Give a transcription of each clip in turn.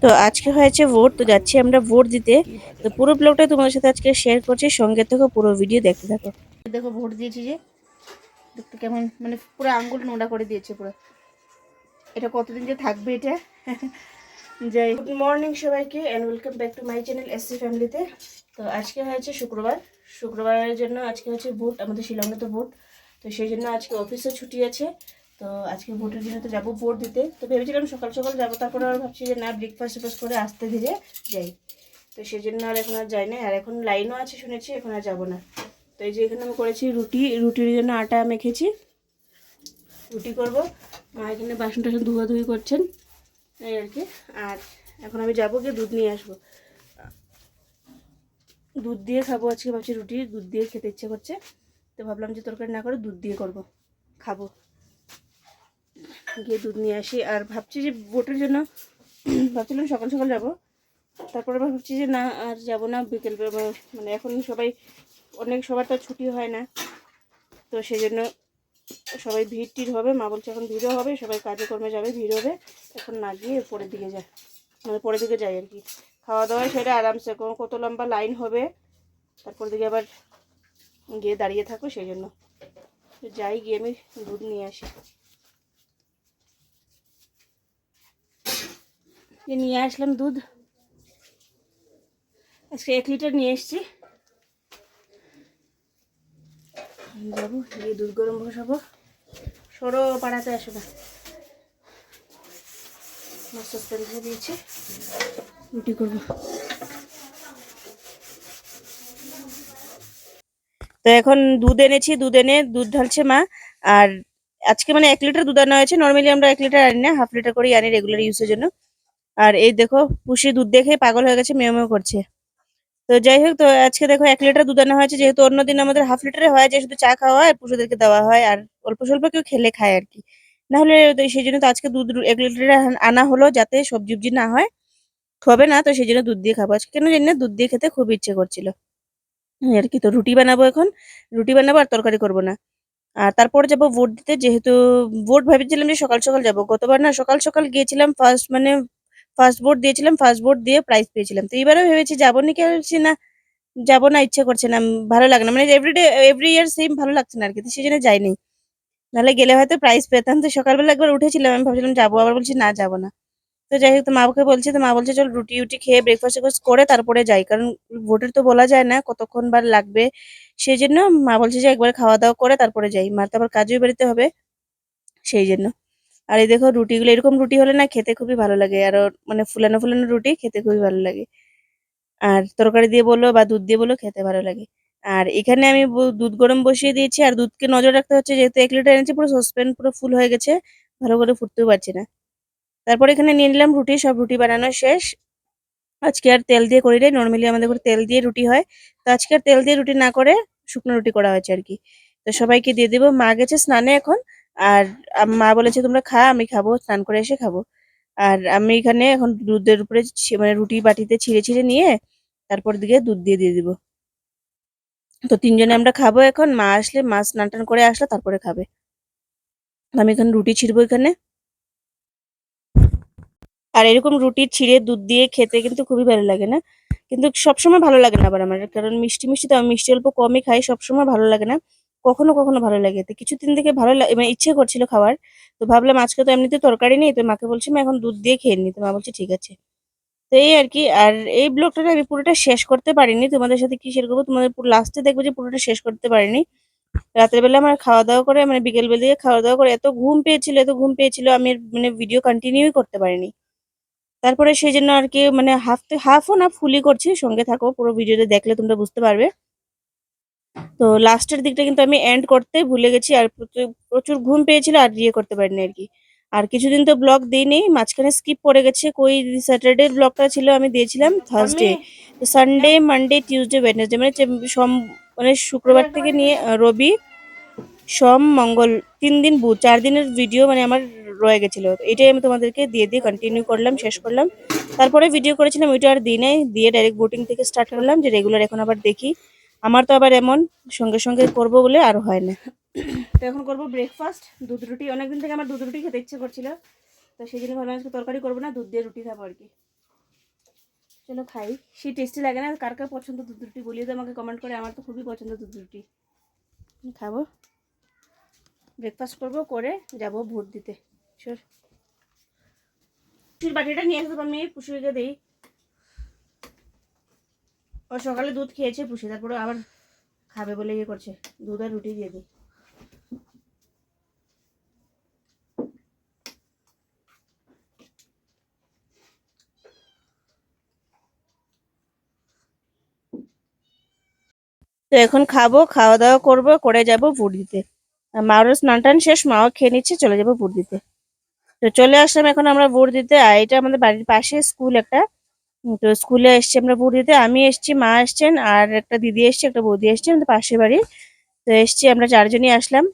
তো আজকে হয়েছে ভোট, তো যাচ্ছি আমরা ভোট দিতে। তো পুরো ব্লগটা তোমাদের সাথে আজকে শেয়ার করছি, সঙ্গে থেকো, পুরো ভিডিও দেখতে থাকো। দেখো ভোট দিয়েছি যে, দেখতে কেমন মানে পুরো আঙ্গুল নোংরা করে দিয়েছে পুরো। এটা কতদিন যে থাকবে এটা। যাই, গুড মর্নিং সবাইকে and welcome back to my channel SC ফ্যামিলিতে। তো আজকে হয়েছে শুক্রবার, শুক্রবারের জন্য আজকে হচ্ছে ভোট, আমাদের শিলংয়ে তো ভোট। তো সেই জন্য আজকে অফিসে ছুটি আছে। তো আজকে ভোটের জন্য তো যাবো ভোট দিতে। তো ভেবেছিলাম সকাল সকাল যাবো, তারপরে আর ভাবছি যে না, ব্রেকফাস্ট করে আস্তে ধীরে যাই। তো সেই জন্য আর এখন আর যাই না, আর এখন লাইনও আছে শুনেছি, এখন আর যাবো না। তো এই যে এখানে আমি করেছি রুটির জন্য আটা মেখেছি, রুটি করব। মা এখানে বাসন টাসন ধুয়াধুয়ি করছেন, এই আর কি। আর এখন আমি যাবো গিয়ে দুধ নিয়ে আসবো, দুধ দিয়ে খাবো আজকে। ভাবছি রুটি দুধ দিয়ে খেতে ইচ্ছে করছে, তো ভাবলাম যে তরকারি না করে দুধ দিয়ে করব, খাবো। গিয়ে দুধ নিয়ে আসি। আর ভাবছি যে ভোটের জন্য ভাবছিলাম সকাল সকাল যাব, তারপরে ভাবছি যে না আর যাব না, বিকেল মানে এখন সবার তো ছুটি হয় না। তো সেই জন্য সবাই ভিড় হবে, মা বলছে এখন ভিড়ও হবে, সবাই কাজে কর্মে যাবে, ভিড় হবে, এখন না গিয়ে পরের দিকে যায়, মানে পরের দিকে যাই আর কি। খাওয়া দাওয়া সেটা আরামসে, কত লম্বা লাইন হবে, তারপর দিকে আবার গিয়ে দাঁড়িয়ে থাকো, সেই জন্য যাই, গিয়ে আমি দুধ নিয়ে আসি। নিয়ে আসলাম দুধ, আজকে 1 লিটার নিয়ে এসছি। যাবো গিয়ে দুধ গরম বসাবো। সরো, পাড়াতে আসো না, সসপ্যান ধরে দিয়েছি, রুটি করবো। তো এখন দুধ এনেছি, দুধ এনে দুধ ঢালছে মা। আর আজকে মানে 1 লিটার দুধ আনা হয়েছে, নর্মালি আমরা 1 লিটার আনি না, হাফ লিটার করেই আনি রেগুলার ইউজের জন্য। আর এই দেখো পুষি দুধ দেখে পাগল হয়ে গেছে, মেও মেও করছে। তো যাই হোক, তো আজকে দেখো 1 লিটার দুধ আনা হয়েছে, যেহেতু অন্যদিন আমাদের হাফ লিটারে হয়, যে শুধু চা খাওয়া হয়, পশুদেরকে দেওয়া হয়, আর অল্প স্বল্প কেউ খেলে খায় আর কি। না হলে তো সেই জন্য তো আজকে দুধ 1 লিটার আনা হলো, যাতে সবজি উবজি না হয়, হবে না, তো সেই জন্য দুধ দিয়ে খাবো আজকে। কেন জানি না, দুধ দিয়ে খেতে খুব ইচ্ছে করছিল আর কি। তো রুটি বানাবো এখন, রুটি বানাবো আর তরকারি করবো না। আর তারপরে যাবো ভোট দিতে, যেহেতু ভোট ভেবেছিলাম যে সকাল সকাল যাবো, গতবার না সকাল সকাল গিয়েছিলাম, ফার্স্ট ভোট দিয়েছিলাম, ফার্স্ট ভোট দিয়ে প্রাইজ পেয়েছিলাম। তো এবারে ভেবেছি যাবো না, কি বলছি না, যাবো না, ইচ্ছে করছে না, ভালো লাগে না, মানে এভরি ইয়ার সেম ভালো লাগছে না আর কি, তো সেই জন্য যাইনি। নাহলে গেলে হয়তো প্রাইজ পেতাম। তো সকালবেলা একবার উঠেছিলাম, আমি ভাবছিলাম যাবো, আবার বলছি না, যাবো না। তো যাই হোক, তো মাকে বলছি, তো মা বলছে চল রুটি উটি খেয়ে ব্রেকফাস্ট করে তারপরে যাই, কারণ ভোটের তো বলা যায় না কতক্ষণ বার লাগবে। সেই জন্য মা বলছে যে একবার খাওয়া দাওয়া করে তারপরে যাই, মার তো আবার কাজেও বেরোতে হবে, সেই জন্য। আর এই দেখো রুটিগুলো, এরকম রুটি হলে না খেতে খুবই ভালো লাগে, আর মানে ফুলানো ফুলানো রুটি খেতে খুবই ভালো লাগে। আর তরকারি দিয়ে বলো বা দুধ দিয়ে বলো, খেতে ভালো লাগে। আর এখানে আমি দুধ গরম বসিয়ে দিয়েছি, আর দুধকে নজর রাখতে হচ্ছে, যেহেতু 1 লিটার এনেছি, পুরো সসপ্যান পুরো ফুল হয়ে গেছে, ভালো করে ফুটতেও পারছি না। তারপর এখানে নিয়ে নিলাম রুটি, সব রুটি বানানো শেষ। আজকে আর তেল দিয়ে করি নাই, নর্মালি আমাদের ঘরে তেল দিয়ে রুটি হয়, তো আজকে আর তেল দিয়ে রুটি না করে শুকনো রুটি করা হয়েছে আর কি। তো সবাইকে দিয়ে দেবো, মা গেছে স্নানে এখন। আর মা বলেছে তোমরা খা, আমি খাবো, স্নান করে এসে খাবো। আর আমি এখানে এখন দুধের উপরে মানে রুটি বাটিতে ছিঁড়ে ছিঁড়ে নিয়ে তারপর দিকে দুধ দিয়ে দিয়ে দিবো। তো 3 জনে আমরা খাবো এখন, মা আসলে, মা স্নান টান করে আসলে তারপরে খাবে। আমি এখানে রুটি ছিড়বো এখানে। আর এরকম রুটি ছিঁড়ে দুধ দিয়ে খেতে কিন্তু খুবই ভালো লাগে না, কিন্তু সবসময় ভালো লাগে না আবার আমার, কারণ মিষ্টি মিষ্টি তো আমি মিষ্টি অল্প কমই খাই, সবসময় ভালো লাগে না, কখনো কখনো ভালো লাগে। তো কিছুদিন থেকে ভালো লাগে, মানে ইচ্ছে করছিল খাওয়ার। তো ভাবলাম আজকে তো এমনিতে তরকারি নেই, তো মাকে বলছি মা এখন দুধ দিয়ে খেয়ে নি, তো মা বলছে ঠিক আছে। তো এই আর কি। আর এই ব্লগটা আমি পুরোটা শেষ করতে পারিনি, তোমাদের সাথে কি শেয়ার করবো, তোমাদের পুরো লাস্টে দেখবো যে পুরোটা শেষ করতে পারিনি। রাতের বেলা আমার খাওয়া দাওয়া করে, মানে বিকেল বেলা খাওয়া দাওয়া করে এত ঘুম পেয়েছিল, আমি মানে ভিডিও কন্টিনিউই করতে পারিনি। তারপরে সেই জন্য আর কি, মানে হাফও না, ফুলই করছি, সঙ্গে থাকো, পুরো ভিডিওতে দেখলে তোমরা বুঝতে পারবে। তো লাস্টের দিকটা কিন্তু আমি এন্ড করতে ভুলে গেছি, আর প্রচুর ঘুম পেয়েছিল, আর করতে পারিনি আর কি। আর কিছুদিন তো ব্লগ দিইনি, মাঝখানে স্কিপ পড়ে গেছে, কই স্যাটারডে ব্লগটা ছিল, আমি দিয়েছিলাম থার্সডে। তো সানডে, মানডে, টিউসডে, ওয়েডনেসডে, মানে মানে শুক্রবার থেকে নিয়ে রবি, সোম, মঙ্গল, 3 দিন, বুধ, 4 দিনের ভিডিও মানে আমার রয়ে গেছিল। এটাই আমি তোমাদেরকে দিয়ে দিয়ে কন্টিনিউ করলাম, শেষ করলাম। তারপরে ভিডিও করেছিলাম, ওইটা আর দিই নাই, দিয়ে ডাইরেক্ট বোটিং থেকে স্টার্ট করলাম, যে রেগুলার এখন আবার দেখি। আমার তো আবার এমন সঙ্গে সঙ্গে করব বলে আর হয় না। তো এখন করবো ব্রেকফাস্ট, দুধ রুটি, অনেকদিন থেকে আমার দুধ রুটি খেতে ইচ্ছে করছিল, তো সেই জন্য ভাবলাম আজকে তরকারি করবো না, দুধ দিয়ে রুটি খাবো আর কি। চলো খাই। সেই টেস্টি লাগে না? কার কার পছন্দ দুধ রুটি বলিয়ে তো আমাকে কমেন্ট করে। আমার তো খুবই পছন্দ দুধ রুটি। খাবো, ব্রেকফাস্ট করবো, করে যাব ভোট দিতে। পুষির বাটিটা নিয়ে আসতে আমি পুষিকে দিই। ও সকালে দুধ খেয়েছে পুষি, তারপরে আবার খাবে বলে ইয়ে করছে, দুধ আর রুটি দিয়ে দিই। তো এখন খাবো, খাওয়া দাওয়া করবো, করে যাব ভোট দিতে। মারও স্নান টান শেষ, মাও খেয়ে নিচ্ছে, চলে যাবো ভোট দিতে। তো চলে আসলাম এখন আমরা ভোট দিতে। আর এটা আমাদের বাড়ির পাশে স্কুল একটা। তো স্কুলে এসছি আমরা ভোট দিতে। আমি এসছি, মা এসছেন, আর একটা দিদি এসছে, একটা বৌদি এসছে, আমাদের পাশের বাড়ি। তো এসছি, আমরা চারজনই আসলাম।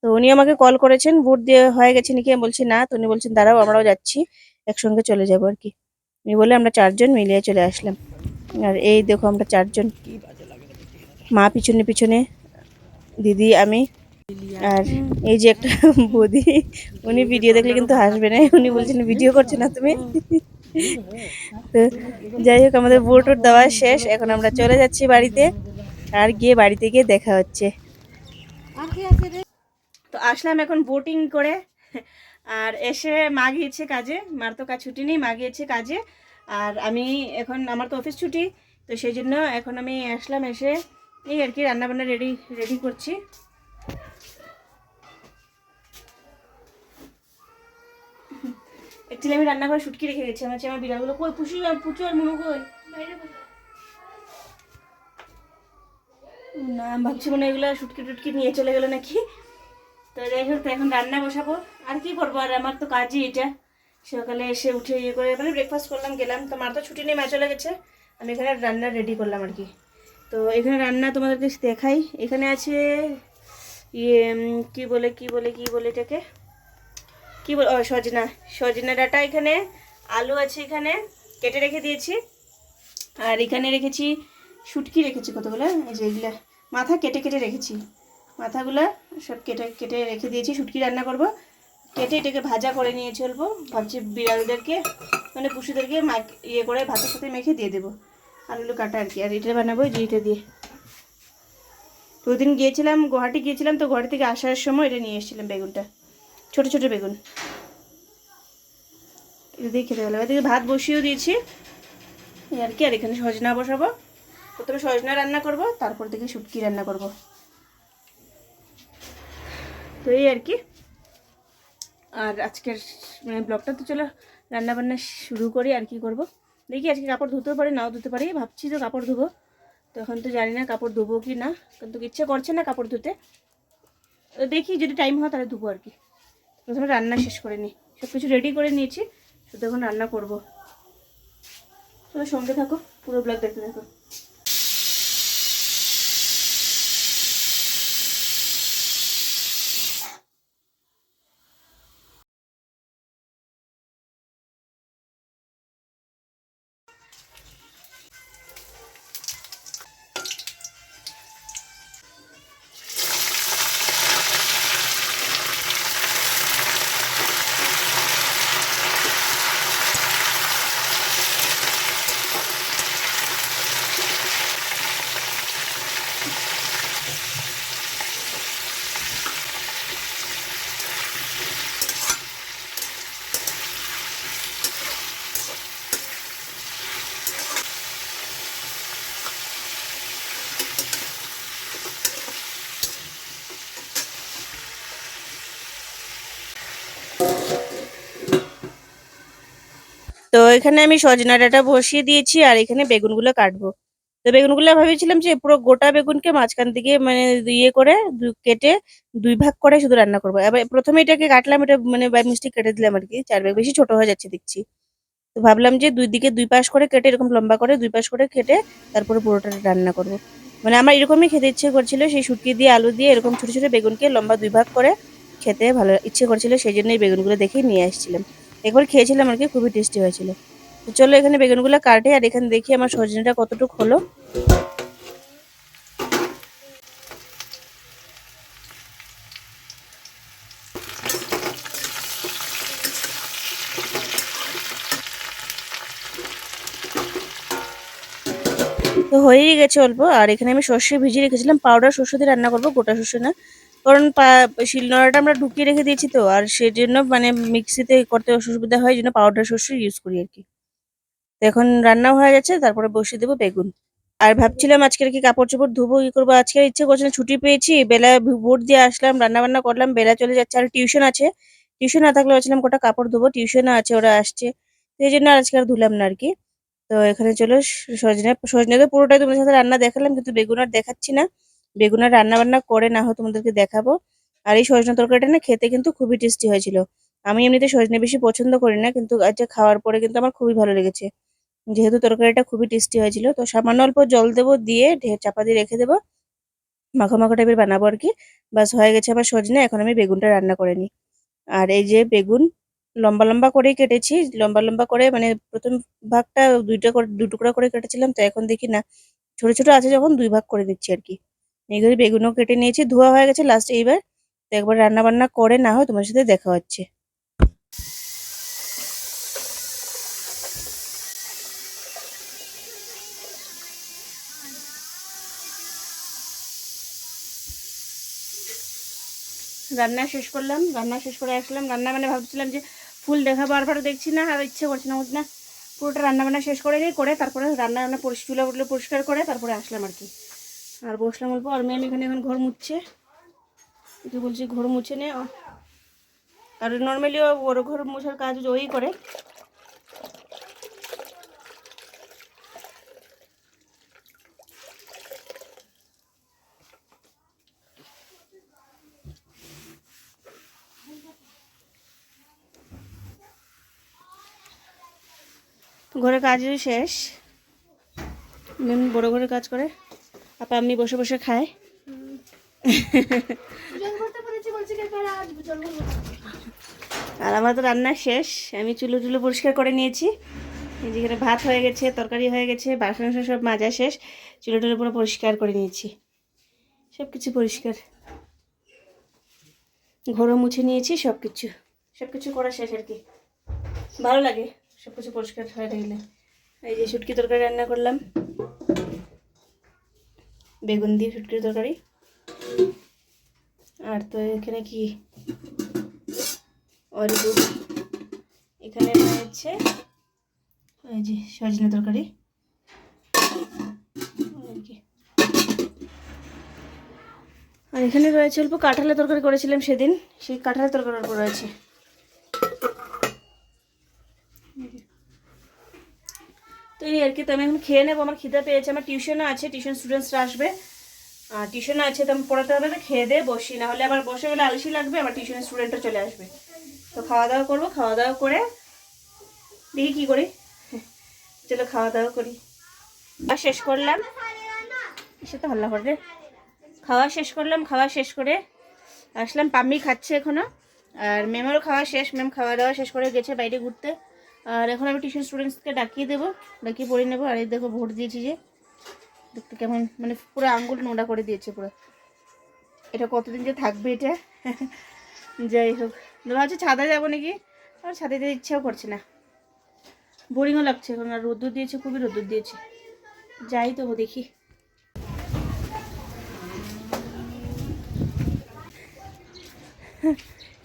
তো উনি আমাকে কল করেছেন ভোট দিয়ে হয়ে গেছে নাকি, আমি বলছি না। তো উনি বলছেন দাঁড়াও আমরাও যাচ্ছি, একসঙ্গে চলে যাবো আর কি। উনি বলে আমরা চারজন মিলিয়ে চলে আসলাম। আর এই দেখো আমরা চারজন, মা পিছনে পিছনে, দিদি, আমি, আর এই যে একটা বৌদি। উনি ভিডিও দেখলে কিন্তু হাসবে না, উনি বলছেন ভিডিও করছো না তুমি। তো যাই হোক, আমাদের ভোট দেওয়া শেষ, এখন আমরা চলে যাচ্ছি বাড়িতে। আর গিয়ে বাড়িতে গিয়ে দেখা হচ্ছে। তো আসলাম এখন বোটিং করে। আর এসে মা গিয়েছে কাজে, মার তো কাজ ছুটি নেই, মা গিয়েছে কাজে। আর আমি এখন, আমার তো অফিস ছুটি, তো সেই জন্য এখন আমি আসলাম, এসে এই আর কি রান্নাবান্না রেডি রেডি করছি। অ্যাকচুয়ালি আমি রান্না করে শুটকি রেখে গেছি। আমার বিড়ালগুলো কই, পুচু আর মুনু কই? না, আমি ভাবছি মনে হয় এগুলো শুটকি টুটকি নিয়ে চলে গেলো নাকি। তো যাই হোক, তো এখন রান্না বসাবো। আর কি করবো, আর আমার তো কাজই এটা। সকালে এসে উঠে ইয়ে করে মানে ব্রেকফাস্ট করলাম, গেলাম। তো মার তো ছুটি নেই, মা চলে গেছে। আমি এখানে রান্না রেডি করলাম আর কি। তো এখানে রান্না তোমাদেরকে দেখাই। এখানে আছে ইয়ে কি বলে এটাকে, কি বল, ও সজনা, সজনা ডাঁটা। এখানে আলু আছে, এখানে কেটে রেখে দিয়েছি। আর এখানে রেখেছি শুটকি, রেখেছি কতগুলো, এই যে এগুলা মাথা কেটে কেটে রেখেছি। মাথাগুলো সব কেটে কেটে রেখে দিয়েছি, শুটকি রান্না করব। কেটে এটাকে ভাজা করে নিয়ে চলবো। ভাবছি বিড়ালদেরকে মানে পশুদেরকে ইয়ে করে ভাতের সাথে মেখে দিয়ে দেবো, আলু কাটা আর কি। আর এটা বানাবো যে এটা দিয়ে। তো ওই দিন গিয়েছিলাম, গুয়াহাটি গিয়েছিলাম, তো গুয়াহাটি থেকে আসার সময় এটা নিয়ে এসেছিলাম, বেগুনটা, ছোট ছোট বেগুন। এটা দিয়ে খেতে ভালো। এদিকে ভাত বসিয়েও দিয়েছি এই আর কি। আর এখানে সজনা বসাবো। প্রথমে সজনা রান্না করব, তারপর থেকে শুটকি রান্না করব। তো এই আর কি। আর আজকের মানে ব্লগটা তো চলো রান্না বান্না শুরু করি। আর কি করব দেখি, আজকে কাপড় ধুতেও পারি, নাও ধুতে পারি। ভাবছি তো কাপড় ধুবো, তো এখন তো জানি না কাপড় ধুবো কি না, কিন্তু ইচ্ছে করছে না কাপড় ধুতে। দেখি যদি টাইম হয় তাহলে ধুবো আর কি। প্রথমে রান্না শেষ করে নিই, সব কিছু রেডি করে নিয়েছি, শুধু এখন রান্না করবো। চলো সঙ্গে থাকো, পুরো ব্লগ দেখতে থাকো। তো এখানে আমি সজনা ডাঁটা বসিয়ে দিয়েছি, আর এখানে বেগুনগুলো কাটবো। তো বেগুনগুলো ভেবেছিলাম যে পুরো গোটা বেগুনকে মাঝখান থেকে মানে ইয়ে করে কেটে দুই ভাগ করে শুধু রান্না করবো। এবার প্রথমে এটাকে কাটলাম, এটা মানে বাই মিস্টেক কেটে দিলাম আর কি, চার ভাগ, বেশি ছোট হয়ে যাচ্ছে দেখছি। তো ভাবলাম যে দুই দিকে দুই পাশ করে কেটে, এরকম লম্বা করে দুই পাশ করে কেটে তারপরে পুরোটা রান্না করব। মানে আমার এরকমই খেতে ইচ্ছে করছিল, সেই শুটকি দিয়ে আলু দিয়ে এরকম ছোট ছোট বেগুনকে লম্বা দুই ভাগ করে খেতে ভালো ইচ্ছে করছিল, সেই জন্য এই বেগুনগুলো দেখেই নিয়ে আসছিলাম। একবার খেয়েছিলাম আর কি, খুবই টেস্টি হয়েছিল। তো চলো এখানে বেগুনগুলো কাটে, আর এখানে দেখি আমার সজনেটা কতটুকু হলো। তো হয়েই গেছে অল্প। আর এখানে আমি সর্ষে ভিজিয়ে রেখেছিলাম, পাউডার সর্ষে দিয়ে রান্না করবো, গোটা সর্ষে না, কারণ শিলনোড়াটা আমরা ঢুকিয়ে রেখে দিয়েছি তো, আর সেজন্য মানে মিক্সিতে করতে অসুবিধা হয়, এই জন্য পাউডার সর্ষে ইউজ করি আর কি। তো এখন রান্নাও হয়ে গেছে, তারপরে বসিয়ে দেবো বেগুন। আর ভাবছিলাম আজকের কি কাপড় চোপড় ধুবো, কি করবো, আজকে ইচ্ছে করছে না, ছুটি পেয়েছি, বেলা ভোর দিয়ে আসলাম, রান্না বান্না করলাম, বেলা চলে যাচ্ছে, আর টিউশন আছে। টিউশন না থাকলে ভাবছিলাম কটা কাপড় ধুবো, টিউশনও আছে, ওরা আসছে, তো এই জন্য আজকে আর ধুলাম না আর কি। তো এখানে চলো সজনে সজনে তো পুরোটাই তোমাদের সাথে রান্না দেখালাম, কিন্তু বেগুন আর দেখাচ্ছি না। বেগুন আর রান্না বান্না করে না হয় তোমাদেরকে দেখাবো। আর এই সজনে তরকারিটা না খেতে কিন্তু খুবই টেস্টি হয়েছিল। আমি এমনিতে সজনে বেশি পছন্দ করি না, কিন্তু আজকে খাওয়ার পরে কিন্তু আমার খুবই ভালো লেগেছে, যেহেতু তরকারিটা খুবই টেস্টি হয়েছিল। তো সামান্য অল্প জল দেবো, দিয়ে চাপা দিয়ে রেখে দেবো, মাখো মাখো টাইপের বানাবো আর কি। বাস হয়ে গেছে আমার সজনে, এখন আমি বেগুনটা রান্না করে নিই। আর এই যে বেগুন লম্বা লম্বা করেই কেটেছি, লম্বা লম্বা করে, মানে প্রথম ভাগটা দু টুকরা করে কেটেছিলাম, তো এখন দেখি না ছোট ছোট আছে যখন দুই ভাগ করে দিচ্ছি আর কি। এইগুলো বেগুনও কেটে নিয়েছি, ধোয়া হয়ে গেছে লাস্ট এইবার। তো একবার রান্না বান্না করে না হয় তোমার সাথে দেখা হচ্ছে। রান্না শেষ করলাম, রান্না শেষ করে আসলাম, রান্না মানে ভাবছিলাম যে ফুল দেখাবো, আর দেখছি না, আর ইচ্ছে করছে না, বুঝ না, পুরোটা রান্না বান্না শেষ করে নিই, করে তারপরে রান্না বান্না চুলা উঠলে পরিষ্কার করে তারপরে আসলাম আর কি। আর বসলাম অল্প, আর ম্যাম এখানে এখন ঘর মুছছে, কি বলছি ঘর মুছে নে। আর নর্মালি ওর ঘর মোছার কাজ ওই করে। ঘরের কাজ শেষ, ম্যাম বড় ঘরের কাজ করে, আপা আমি বসে বসে খাই। আর আমার তো রান্না শেষ, আমি চুলো টুলো পরিষ্কার করে নিয়েছি, যেখানে ভাত হয়ে গেছে, তরকারি হয়ে গেছে, বাসন সব মাজা শেষ, চুলো টুলো পুরো পরিষ্কার করে নিয়েছি, সব কিছু পরিষ্কার, ঘরও মুছে নিয়েছি, সব কিছু করা শেষ আর কি। ভালো লাগে সব কিছু পরিষ্কার হয়ে গেলে। এই যে শুটকি তরকারি রান্না করলাম, বেগুন দিয়ে শুটকির তরকারি। আর তো এখানে কি অল্প এখানে রয়েছে এই যে সজনে তরকারি আর এখানে রয়েছে অল্প কাঁঠালের তরকারি করেছিলাম সেদিন, সেই কাঁঠালের তরকারি অল্প রয়েছে। তো এই আর কি, তো আমি এখন খেয়ে নেবো, আমার খিদে পেয়েছে, আমার টিউশনও আছে, টিউশন স্টুডেন্টসরা আসবে, আর টিউশন আছে, তো আমি পড়াতে হবে, তো খেয়ে দিয়ে বসি, না হলে আবার বসে গেলে আলসি লাগবে, আমার টিউশনের স্টুডেন্টও চলে আসবে। তো খাওয়া দাওয়া করবো, খাওয়া দাওয়া করে দেখি কী করি, চলো খাওয়া দাওয়া করি। আর শেষ করলাম, সে তো হল্লা করে, খাওয়া শেষ করলাম, খাওয়া শেষ করে আসলাম, পাম্মি খাচ্ছে এখনও, আর ম্যামেরও খাওয়া শেষ, ম্যাম খাওয়া দাওয়া শেষ করে গেছে বাইরে ঘুরতে। আর এখন আমি টিউশন স্টুডেন্টসকে ডাকিয়ে দেবো, ডাকিয়ে পড়ে নেবো। আর এই দেখো ভোট দিয়েছি, যে দেখতে কেমন, মানে পুরো আঙ্গুল নোংরা করে দিয়েছে পুরো, এটা কতদিন যে থাকবে এটা। যাই হোক, ভাবছি ছাদে যাবো নাকি, আর ছাদে যেতে ইচ্ছাও করছে না, বোরিংও লাগছে এখন, আর রোদ্দুর দিয়েছে, খুবই রোদ্দুর দিয়েছে, যাই তবু দেখি।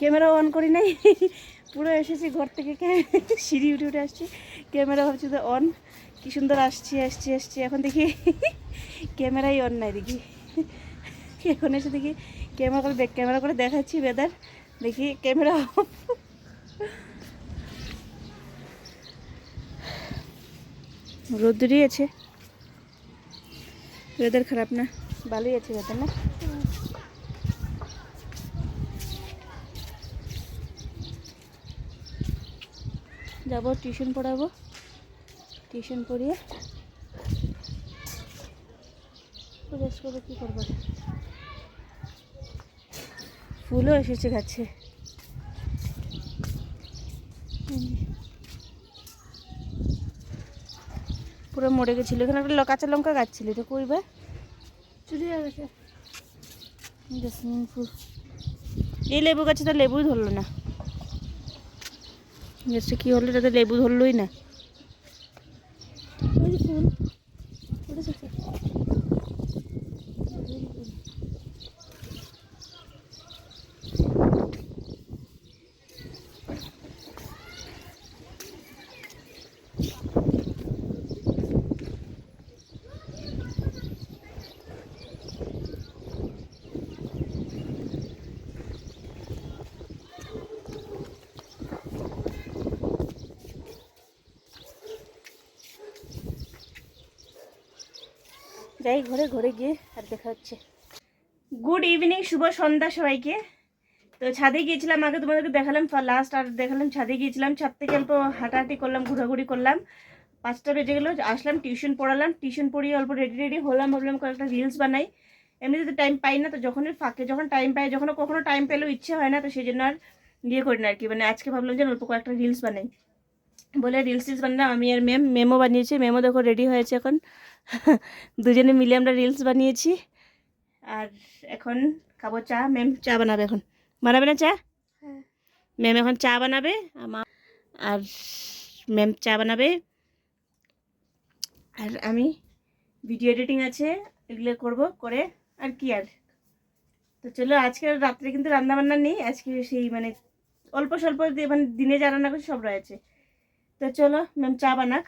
ক্যামেরা অন করি নাই, পুরো এসেছি ঘর থেকে, সিঁড়ি উঠে উঠে আসছি, ক্যামেরা ভাবছি তো অন, কি সুন্দর আসছি, এখন দেখি ক্যামেরাই অন নাই, দেখি এখন এসে দেখি ব্যাক ক্যামেরা করে দেখাচ্ছি বেদার, দেখি ক্যামেরা অফ। রোদ্দুরই আছে, ওয়েদার খারাপ না, ভালোই আছে ওয়েদার না। যাবো টিউশন পড়াবো, টিউশন পড়িয়ে রেস্ট করে কী করবো। ফুলও এসেছে গাছে, পুরো মরে গেছিলো, এখানে একটা কাঁচা লঙ্কা গাছ ছিল, এটা কইবে চুরি হয়ে গেছে। জেসমিন ফুল, এই লেবু গাছে তো লেবুই ধরলো না, গাছটা কী হলো, এটাতে লেবু ধরলোই না। ফুল যাই ঘরে ঘরে গিয়ে আর দেখা হচ্ছে। গুড ইভিনিং, শুভ সন্ধ্যা সবাইকে। তো ছাদে গিয়েছিলাম, আগে তোমাদেরকে দেখালাম লাস্ট, আর দেখালাম ছাদে গিয়েছিলাম। ছাদ থেকে অল্প হাঁটাহাঁটি করলাম, ঘোরাঘুরি করলাম। 5টা বেজে গেলো, আসলাম, টিউশন পড়ালাম। টিউশন পড়িয়ে অল্প রেডি রেডি হলাম, ভাবলাম কয়েকটা রিলস বানাই। এমনিতে তো টাইম পাই না, তো যখনই ফাঁকে যখন টাইম পাই, যখন কখনো টাইম পেলেও ইচ্ছে হয় না, তো সেই জন্য আর ইয়ে করি না আর কি। মানে আজকে ভাবলাম যে অল্প কয়েকটা রিলস বানাই বলে রিলস বানালাম। আমি আর মেমও বানিয়েছে। মেমও দেখো রেডি হয়েছে এখন। দুজনে মিলে আমরা রিলস বানিয়েছি। আর এখন খাবো চা। ম্যাম চা বানাবে, এখন বানাবে না চা? ম্যাম এখন চা বানাবে। আর ম্যাম চা বানাবে, আর আমি ভিডিও এডিটিং আছে, এগুলো করব করে। আর কি আর, তো চলো আজকে রাত্রে কিন্তু রান্না বান্না নেই আজকে, সেই মানে অল্প স্বল্প মানে দিনে যা রান্না করছি সব রয়েছে। তো চলো ম্যাম চা বানাক।